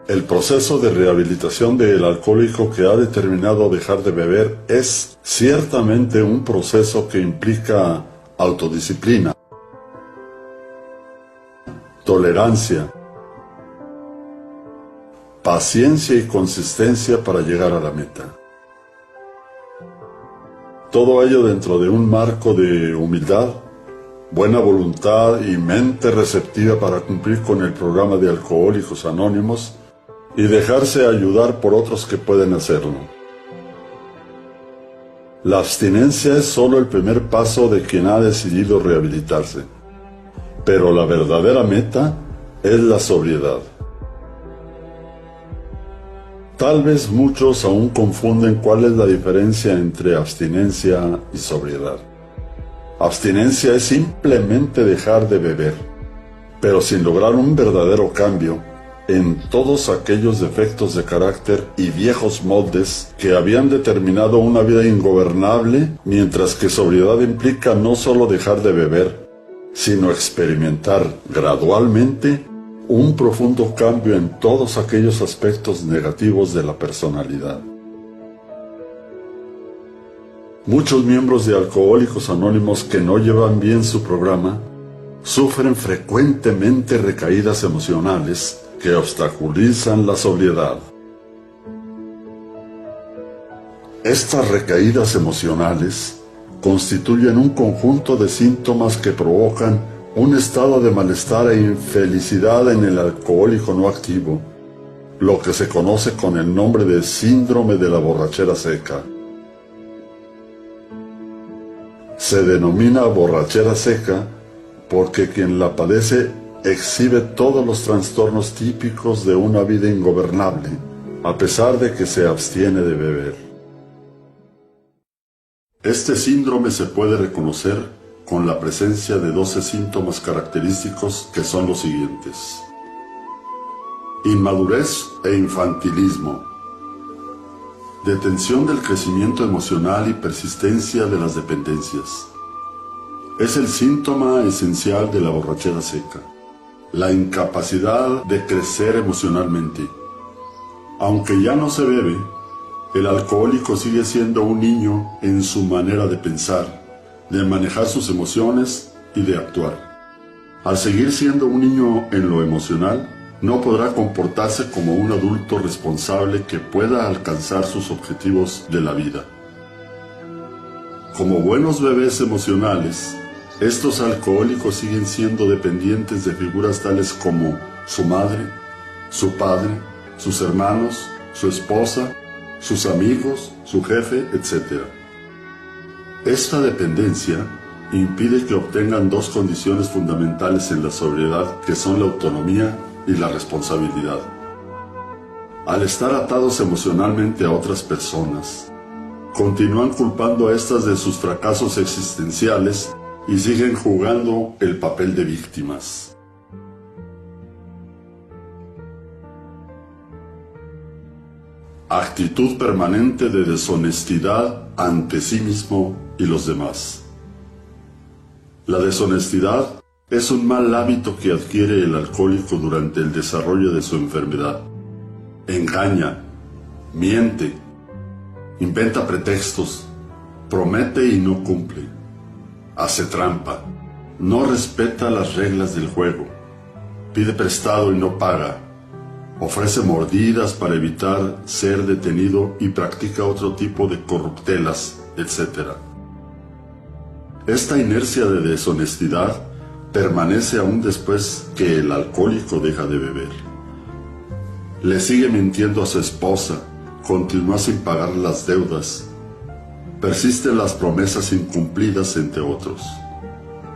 El proceso de rehabilitación del alcohólico que ha determinado dejar de beber es ciertamente un proceso que implica autodisciplina, tolerancia, paciencia y consistencia para llegar a la meta. Todo ello dentro de un marco de humildad, buena voluntad y mente receptiva para cumplir con el programa de Alcohólicos Anónimos y dejarse ayudar por otros que pueden hacerlo. La abstinencia es solo el primer paso de quien ha decidido rehabilitarse, pero la verdadera meta es la sobriedad. Tal vez muchos aún confunden cuál es la diferencia entre abstinencia y sobriedad. Abstinencia es simplemente dejar de beber, pero sin lograr un verdadero cambio en todos aquellos defectos de carácter y viejos moldes que habían determinado una vida ingobernable, mientras que sobriedad implica no solo dejar de beber, sino experimentar gradualmente un profundo cambio en todos aquellos aspectos negativos de la personalidad. Muchos miembros de Alcohólicos Anónimos que no llevan bien su programa sufren frecuentemente recaídas emocionales que obstaculizan la sobriedad. Estas recaídas emocionales constituyen un conjunto de síntomas que provocan un estado de malestar e infelicidad en el alcohólico no activo, lo que se conoce con el nombre de síndrome de la borrachera seca. Se denomina borrachera seca porque quien la padece exhibe todos los trastornos típicos de una vida ingobernable, a pesar de que se abstiene de beber. Este síndrome se puede reconocer con la presencia de 12 síntomas característicos que son los siguientes: inmadurez e infantilismo, detención del crecimiento emocional y persistencia de las dependencias. Es el síntoma esencial de la borrachera seca. La incapacidad de crecer emocionalmente. Aunque ya no se bebe, el alcohólico sigue siendo un niño en su manera de pensar, de manejar sus emociones y de actuar. Al seguir siendo un niño en lo emocional, no podrá comportarse como un adulto responsable que pueda alcanzar sus objetivos de la vida. Como buenos bebés emocionales, estos alcohólicos siguen siendo dependientes de figuras tales como su madre, su padre, sus hermanos, su esposa, sus amigos, su jefe, etc. Esta dependencia impide que obtengan dos condiciones fundamentales en la sobriedad, que son la autonomía y la responsabilidad. Al estar atados emocionalmente a otras personas, continúan culpando a estas de sus fracasos existenciales y siguen jugando el papel de víctimas. Actitud permanente de deshonestidad ante sí mismo y los demás. La deshonestidad es un mal hábito que adquiere el alcohólico durante el desarrollo de su enfermedad. Engaña, miente, inventa pretextos, promete y no cumple, hace trampa, no respeta las reglas del juego, pide prestado y no paga, ofrece mordidas para evitar ser detenido y practica otro tipo de corruptelas, etc. Esta inercia de deshonestidad permanece aún después que el alcohólico deja de beber. Le sigue mintiendo a su esposa, continúa sin pagar las deudas, persisten las promesas incumplidas, entre otros.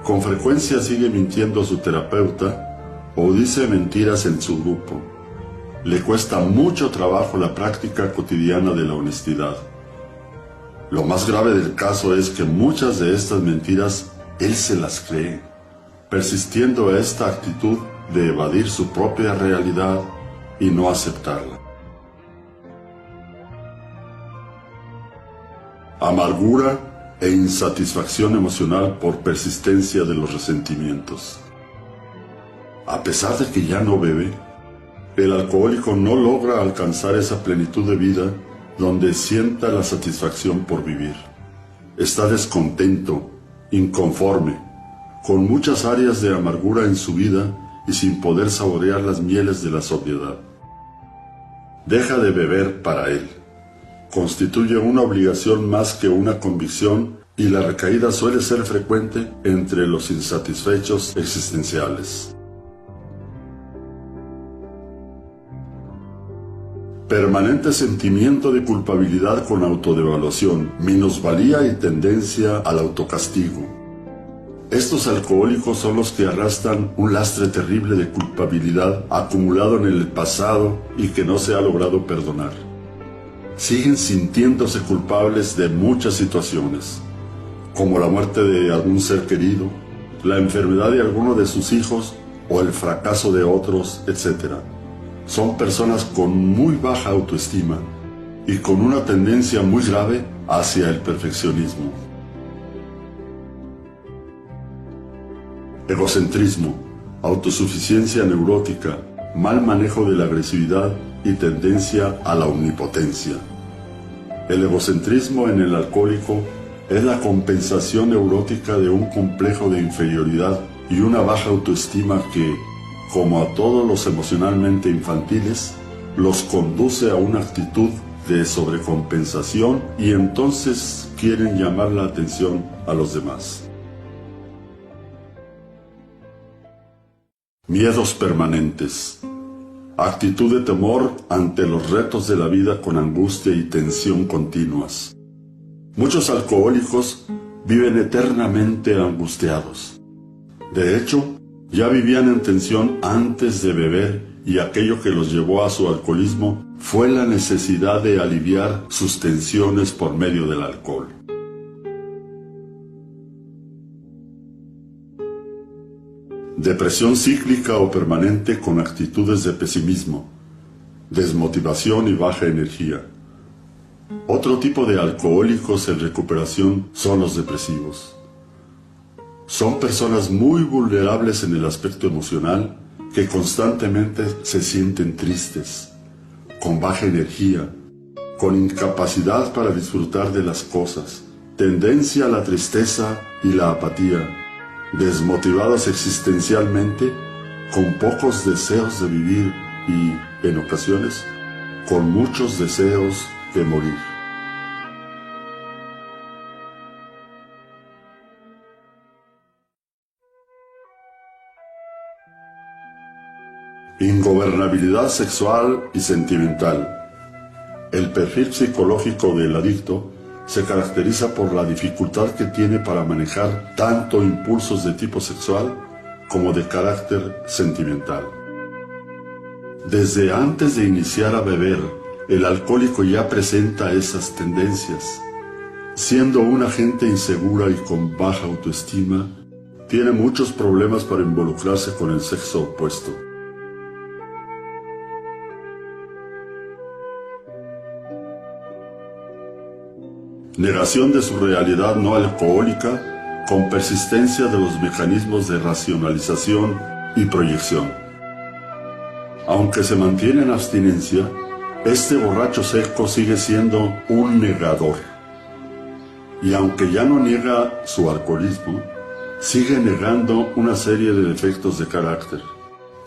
Con frecuencia sigue mintiendo a su terapeuta o dice mentiras en su grupo. Le cuesta mucho trabajo la práctica cotidiana de la honestidad. Lo más grave del caso es que muchas de estas mentiras él se las cree, persistiendo a esta actitud de evadir su propia realidad y no aceptarla. Amargura e insatisfacción emocional por persistencia de los resentimientos. A pesar de que ya no bebe, El alcohólico no logra alcanzar esa plenitud de vida donde sienta la satisfacción por vivir. Está descontento, inconforme, con muchas áreas de amargura en su vida y sin poder saborear las mieles de la sobriedad. Deja de beber para él. Constituye una obligación más que una convicción y la recaída suele ser frecuente entre los insatisfechos existenciales. Permanente sentimiento de culpabilidad con autodevaluación, minusvalía y tendencia al autocastigo. Estos alcohólicos son los que arrastran un lastre terrible de culpabilidad acumulado en el pasado y que no se ha logrado perdonar. Siguen sintiéndose culpables de muchas situaciones, como la muerte de algún ser querido, la enfermedad de alguno de sus hijos o el fracaso de otros, etc. Son personas con muy baja autoestima y con una tendencia muy grave hacia el perfeccionismo. Egocentrismo, autosuficiencia neurótica, mal manejo de la agresividad y tendencia a la omnipotencia. El egocentrismo en el alcohólico es la compensación neurótica de un complejo de inferioridad y una baja autoestima que, como a todos los emocionalmente infantiles, los conduce a una actitud de sobrecompensación y entonces quieren llamar la atención a los demás. Miedos permanentes. Actitud de temor ante los retos de la vida con angustia y tensión continuas. Muchos alcohólicos viven eternamente angustiados. De hecho, ya vivían en tensión antes de beber y aquello que los llevó a su alcoholismo fue la necesidad de aliviar sus tensiones por medio del alcohol. Depresión cíclica o permanente con actitudes de pesimismo, desmotivación y baja energía. Otro tipo de alcohólicos en recuperación son los depresivos. Son personas muy vulnerables en el aspecto emocional que constantemente se sienten tristes, con baja energía, con incapacidad para disfrutar de las cosas, tendencia a la tristeza y la apatía, desmotivados existencialmente, con pocos deseos de vivir y, en ocasiones, con muchos deseos de morir. Ingobernabilidad sexual y sentimental. El perfil psicológico del adicto se caracteriza por la dificultad que tiene para manejar tanto impulsos de tipo sexual como de carácter sentimental. Desde antes de iniciar a beber, el alcohólico ya presenta esas tendencias. Siendo una gente insegura y con baja autoestima, tiene muchos problemas para involucrarse con el sexo opuesto. Negación de su realidad no alcohólica con persistencia de los mecanismos de racionalización y proyección. Aunque se mantiene en abstinencia, este borracho seco sigue siendo un negador. Y aunque ya no niega su alcoholismo, sigue negando una serie de defectos de carácter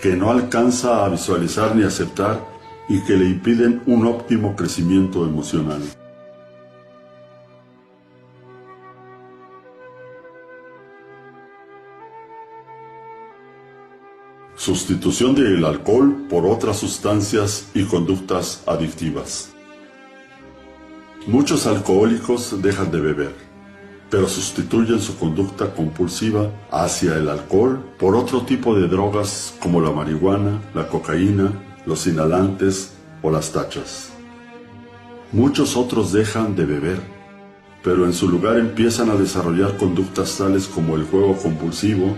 que no alcanza a visualizar ni aceptar y que le impiden un óptimo crecimiento emocional. Sustitución del alcohol por otras sustancias y conductas adictivas. Muchos alcohólicos dejan de beber, pero sustituyen su conducta compulsiva hacia el alcohol por otro tipo de drogas como la marihuana, la cocaína, los inhalantes o las tachas. Muchos otros dejan de beber, pero en su lugar empiezan a desarrollar conductas tales como el juego compulsivo,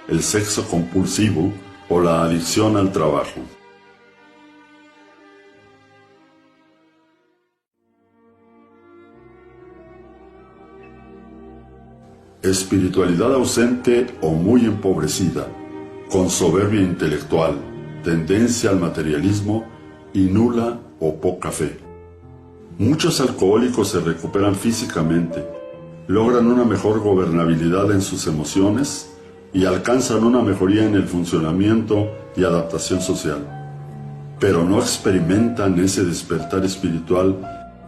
el sexo compulsivo o la adicción al trabajo. Espiritualidad ausente o muy empobrecida, con soberbia intelectual, tendencia al materialismo y nula o poca fe. Muchos alcohólicos se recuperan físicamente, logran una mejor gobernabilidad en sus emociones y alcanzan una mejoría en el funcionamiento y adaptación social, pero no experimentan ese despertar espiritual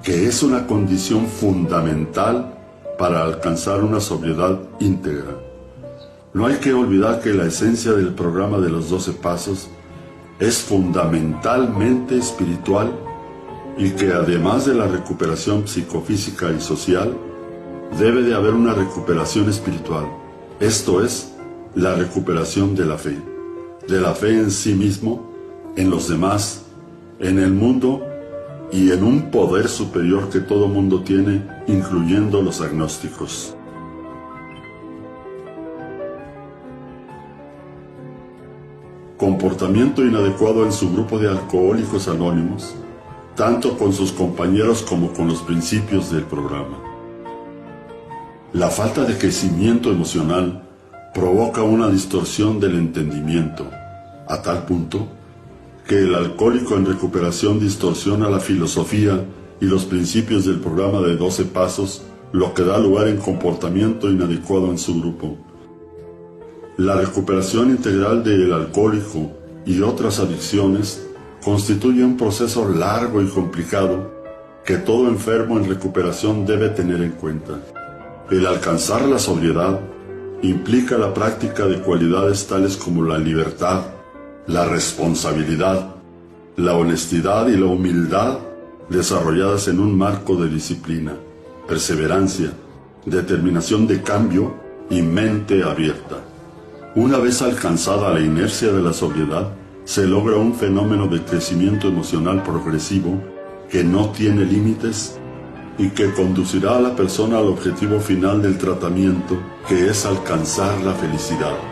que es una condición fundamental para alcanzar una sobriedad íntegra. No hay que olvidar que la esencia del programa de los 12 pasos es fundamentalmente espiritual y que además de la recuperación psicofísica y social, debe de haber una recuperación espiritual, esto es, la recuperación de la fe en sí mismo, en los demás, en el mundo y en un poder superior que todo mundo tiene, incluyendo los agnósticos. Comportamiento inadecuado en su grupo de alcohólicos anónimos, tanto con sus compañeros como con los principios del programa. La falta de crecimiento emocional provoca una distorsión del entendimiento, a tal punto que el alcohólico en recuperación distorsiona la filosofía y los principios del programa de 12 pasos, lo que da lugar en comportamiento inadecuado en su grupo. La recuperación integral del alcohólico y otras adicciones constituye un proceso largo y complicado que todo enfermo en recuperación debe tener en cuenta. El alcanzar la sobriedad implica la práctica de cualidades tales como la libertad, la responsabilidad, la honestidad y la humildad desarrolladas en un marco de disciplina, perseverancia, determinación de cambio y mente abierta. Una vez alcanzada la inercia de la sobriedad, se logra un fenómeno de crecimiento emocional progresivo que no tiene límites y que conducirá a la persona al objetivo final del tratamiento, que es alcanzar la felicidad.